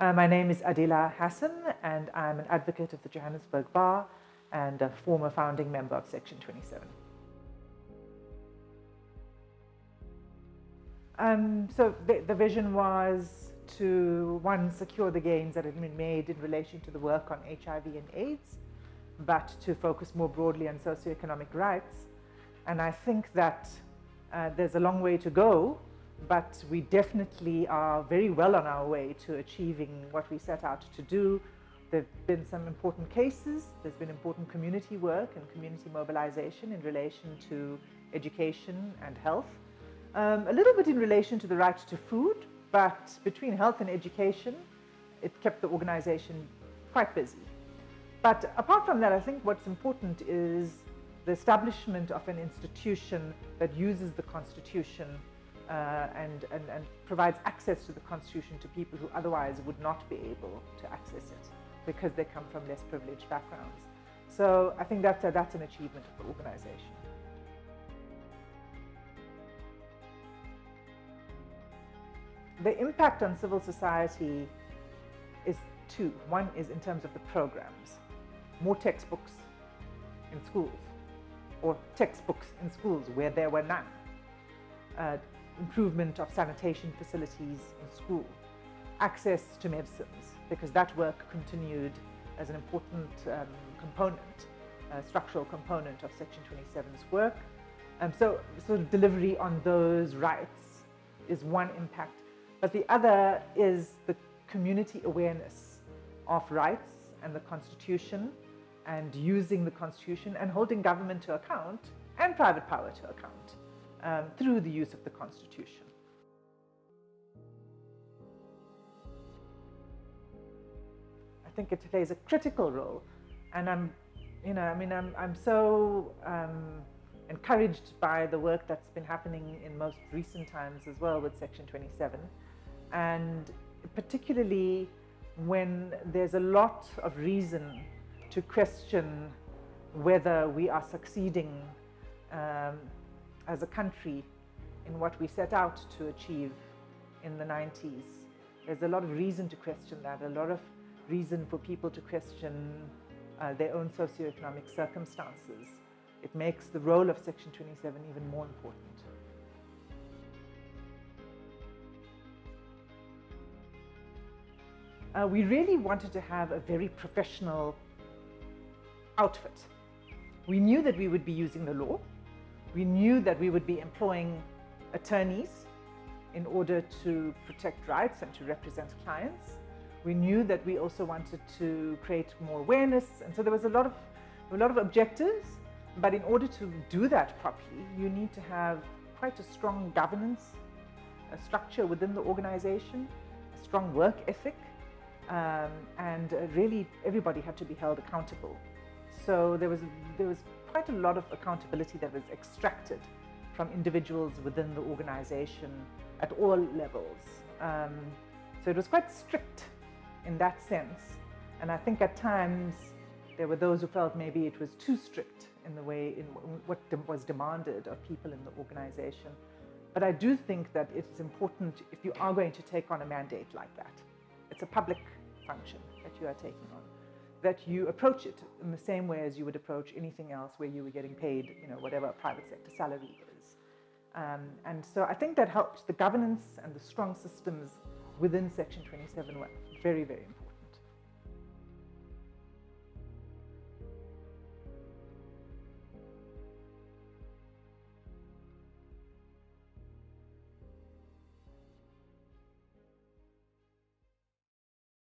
My name is Adila Hassim, and I'm an advocate of the Johannesburg Bar and a former founding member of Section 27. So the vision was to, one, secure the gains that had been made in relation to the work on HIV and AIDS, but to focus more broadly on socioeconomic rights. And I think that there's a long way to go, but we definitely are very well on our way to achieving what we set out to do. There have been some important cases, there's been important community work and community mobilization in relation to education and health. A little bit in relation to the right to food, but between health and education, it kept the organization quite busy. But apart from that, I think what's important is the establishment of an institution that uses the Constitution and provides access to the Constitution to people who otherwise would not be able to access it because they come from less privileged backgrounds. So I think that's an achievement of the organization. The impact on civil society is two. One is in terms of the programs. More textbooks in schools, or textbooks in schools where there were none. Improvement of sanitation facilities in school. Access to medicines, because that work continued as an important structural component of Section 27's work. So sort of delivery on those rights is one impact. But the other is the community awareness of rights and the Constitution, and using the Constitution and holding government to account and private power to account through the use of the Constitution. I think it plays a critical role, and I'm so encouraged by the work that's been happening in most recent times as well with Section 27, and particularly when there's a lot of reason to question whether we are succeeding as a country in what we set out to achieve in the 90s. There's a lot of reason to question that, a lot of reason for people to question their own socioeconomic circumstances. It makes the role of Section 27 even more important. We really wanted to have a very professional outfit. We knew that we would be using the law. We knew that we would be employing attorneys in order to protect rights and to represent clients. We knew that we also wanted to create more awareness, and so there was a lot of objectives. But in order to do that properly, you need to have quite a strong governance, a structure within the organization, a strong work ethic, and really everybody had to be held accountable. So there was quite a lot of accountability that was extracted from individuals within the organization at all levels. So it was quite strict in that sense, and I think at times there were those who felt maybe it was too strict in the way in what was demanded of people in the organization. But I do think that it's important, if you are going to take on a mandate like that, it's a public function that you are taking on, that you approach it in the same way as you would approach anything else where you were getting paid, whatever a private sector salary is. And so I think that helped. The governance and the strong systems within Section 27 were very, very important.